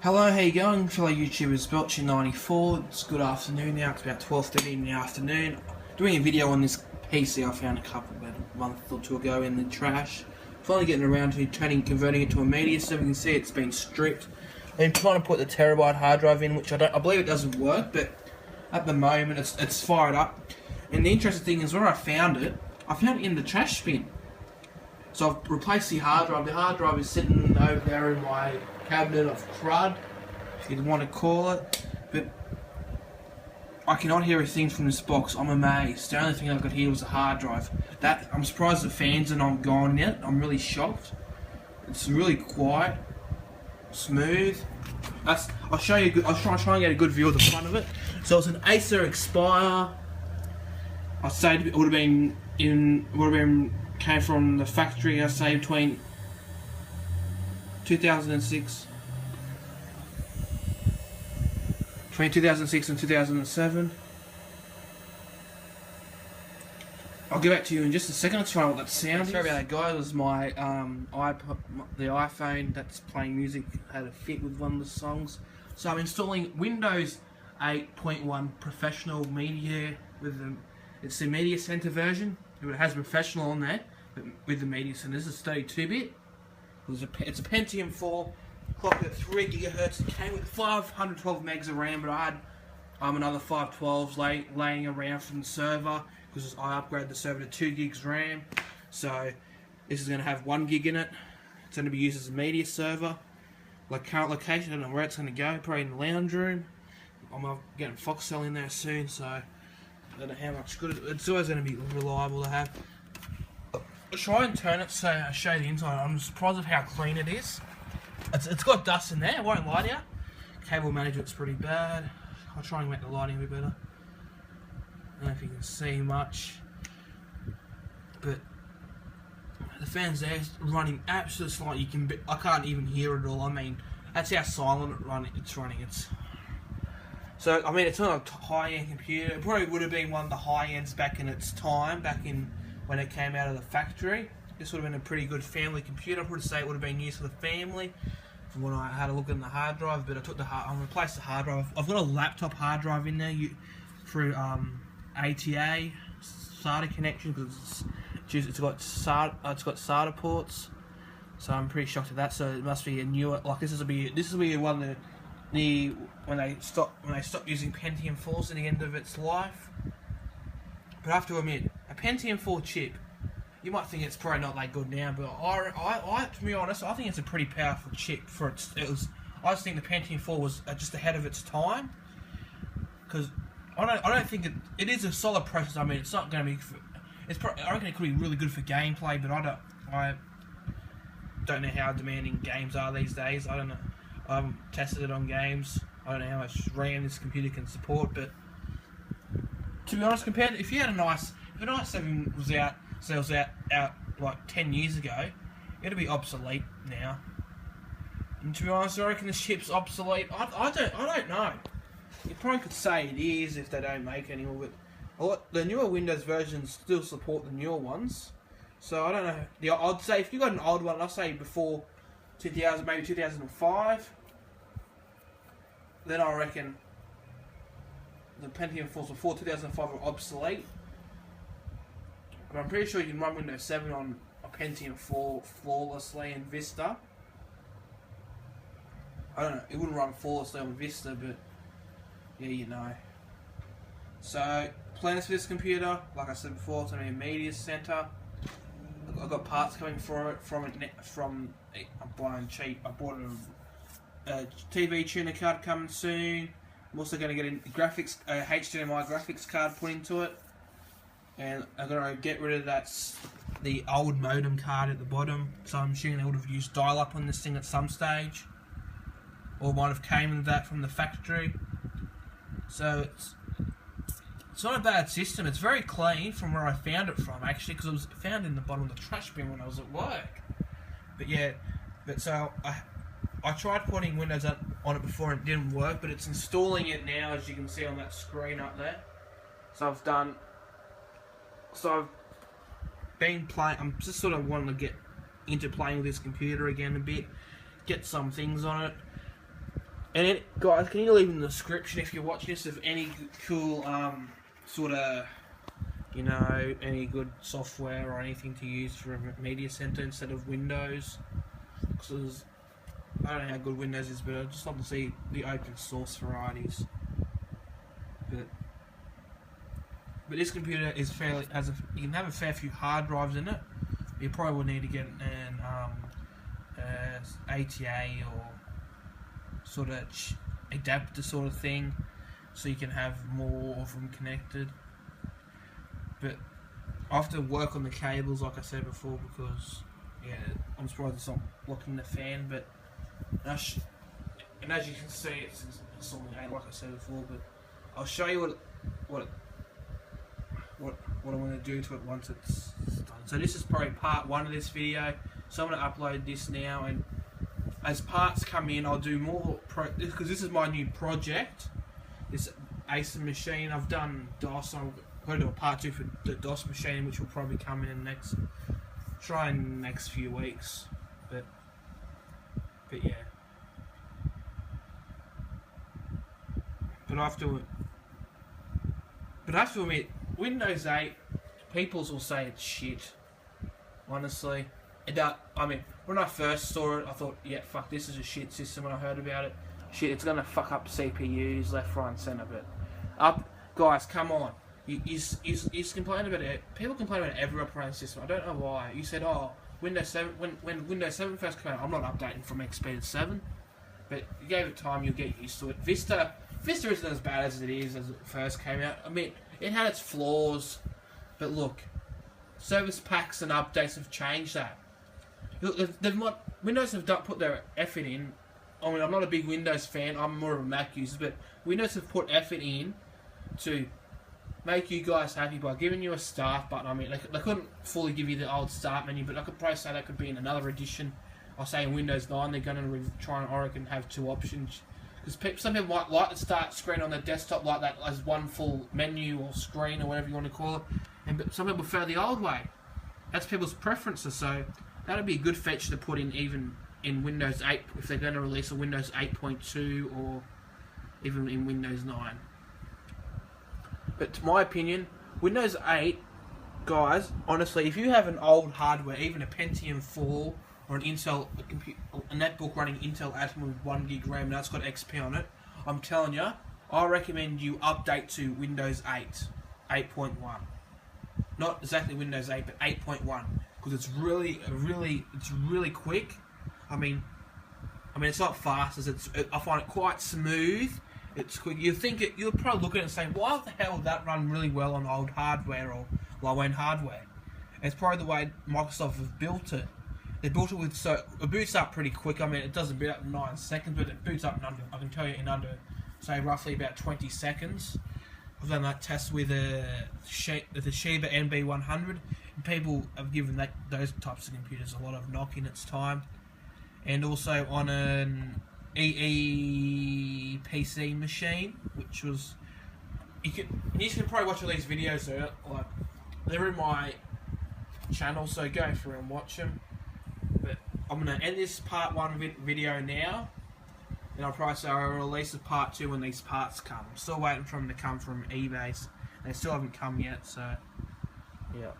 Hello, how you going, fellow YouTubers? Belcher94. It's good afternoon now. It's about 12:30 in the afternoon. Doing a video on this PC I found about a month or two ago in the trash. Finally getting around to converting it to a media, so you can see it's been stripped. I've been trying to put the terabyte hard drive in, which I believe it doesn't work, but at the moment it's fired up. And the interesting thing is, where I found it in the trash bin. So I've replaced the hard drive. The hard drive is sitting over there in my cabinet of crud, if you'd want to call it. But I cannot hear a thing from this box. I'm amazed. The only thing I could hear was the hard drive. I'm surprised the fans are not gone yet. I'm really shocked. It's really quiet, smooth. I'll show you. I'll try and get a good view of the front of it. So it's an Acer Expire. I'd say it would have been came from the factory. I say between 2006 and 2007. I'll get back to you in just a second. I'll try what that sound is. Sorry about that, guys. It was my iPod, the iPhone that's playing music had a fit with one of the songs. So I'm installing Windows 8.1 Professional Media it's the Media Center version. It has Professional on there, but with the Media Center. This is 32-bit. It's a Pentium 4, clocked at 3 GHz. It came with 512 megs of RAM, but I had another 512s laying around from the server because I upgraded the server to 2 gigs RAM. So this is going to have 1 gig in it. It's going to be used as a media server. Like current location, I don't know where it's going to go. Probably in the lounge room. I'm getting Foxcell in there soon, so I don't know how much good it's always going to be reliable to have. I'll try and turn it so I show the inside. I'm surprised of how clean it is. It's got dust in there, I won't lie to you. Cable management's pretty bad. I'll try and make the lighting a bit better. I don't know if you can see much, but the fan's there running absolutely silent. I can't even hear it at all. I mean, that's how silent it's running. So I mean, it's not a high-end computer. It probably would have been one of the high-ends back in its time, when it came out of the factory. This would have been a pretty good family computer. I would say it would have been used for the family from when I had a look in the hard drive, but I replaced the hard drive. I've got a laptop hard drive in there through ATA SATA connection because it's got SATA ports. So I'm pretty shocked at that. So it must be a newer. Like this will be one of when they stop using Pentium 4s at the end of its life. But I have to admit, a Pentium 4 chip, you might think it's probably not that good now, but to be honest, I think it's a pretty powerful chip for I just think the Pentium 4 was just ahead of its time, because I don't think it is a solid processor. I mean, it's not going to be. I reckon it could be really good for gameplay, but I don't know how demanding games are these days. I don't know. I haven't tested it on games. I don't know how much RAM this computer can support, but to be honest, if you had an i7 was out like 10 years ago, it'd be obsolete now. And to be honest, I reckon the chip's obsolete. I don't know. You probably could say it is if they don't make any more, but the newer Windows versions still support the newer ones. So I don't know. I'd say if you got an old one, I'd say before 2000, maybe 2005, then I reckon the Pentium 4s before 2005 were obsolete. But I'm pretty sure you can run Windows 7 on a Pentium 4 flawlessly in Vista. I don't know, it wouldn't run flawlessly on Vista, but yeah, you know. So, plans for this computer, like I said before, it's going to be a media center. I've got parts coming for it from I'm buying cheap. I bought a TV tuner card coming soon. I'm also going to get a HDMI graphics card put into it, and I'm going to get rid of the old modem card at the bottom. So I'm assuming they would have used dial-up on this thing at some stage, or might have came with that from the factory. So it's not a bad system. It's very clean from where I found it from, actually, because it was found in the bottom of the trash bin when I was at work. But yeah, so I tried putting Windows on it before and it didn't work, but it's installing it now, as you can see on that screen up there. So I've been playing. I'm just sort of wanting to get into playing with this computer again a bit, get some things on it. And then, guys, can you leave in the description if you're watching this of any cool sort of, you know, any good software or anything to use for a media center instead of Windows? Because I don't know how good Windows is, but I just love to see the open source varieties. But this computer is fairly you can have a fair few hard drives in it. You probably will need to get an ATA or sort of adapter sort of thing, so you can have more of them connected. But I have to work on the cables, like I said before, because yeah, I'm surprised it's not blocking the fan. But and as you can see, it's only 8, like I said before. But I'll show you what I'm going to do to it once it's done. So this is probably part 1 of this video. So I'm going to upload this now, and as parts come in, I'll do more because this is my new project. This Acer machine. I've done DOS. I'm going to do a part 2 for the DOS machine, which will probably come in the next few weeks. But yeah. But I have to admit, Windows 8, people will say it's shit. Honestly, I mean, when I first saw it, I thought, yeah, fuck, this is a shit system. When I heard about it, shit, it's gonna fuck up CPUs left, right, and centre. But guys, come on, you complain about it. People complain about every operating system. I don't know why. You said, oh, Windows 7. When Windows 7 first came out, I'm not updating from XP to 7, but you gave it time, you'll get used to it. Vista isn't as bad as it is as it first came out. I mean, it had its flaws, but look, service packs and updates have changed that. Look, Windows have put their effort in. I mean, I'm not a big Windows fan. I'm more of a Mac user, but Windows have put effort in to make you guys happy by giving you a start button. I mean, they couldn't fully give you the old start menu, but I could probably say that could be in another edition. I'll say in Windows 9 they're going to try and, I reckon, have 2 options. Because some people might like the start screen on their desktop like that as one full menu or screen or whatever you want to call it, but some people prefer the old way. That's people's preferences, so that would be a good feature to put in even in Windows 8 if they're going to release a Windows 8.2 or even in Windows 9. But to my opinion, Windows 8, guys, honestly, if you have an old hardware, even a Pentium 4 or an Intel a netbook running Intel Atom with 1 gig RAM and that's got XP on it, I'm telling you, I recommend you update to Windows 8, 8.1. Not exactly Windows 8, but 8.1, because it's really quick. I mean, it's not fast as I find it quite smooth. It's quick. You'll probably look at it and say, why the hell would that run really well on old hardware or low-end hardware? It's probably the way Microsoft have built it. They built it it boots up pretty quick. I mean, it doesn't boot up in 9 seconds, but it boots up in under, I can tell you, in under, say, roughly about 20 seconds. I've done that test with the Shiba NB100, and people have given those types of computers a lot of knock in its time. And also on an EE PC machine, which was you can probably watch all these videos. Like they're in my channel, so go through and watch them. But I'm gonna end this part 1 video now, and I'll probably say I'll release a part 2 when these parts come. I'm still waiting for them to come from eBay. They still haven't come yet, so yeah.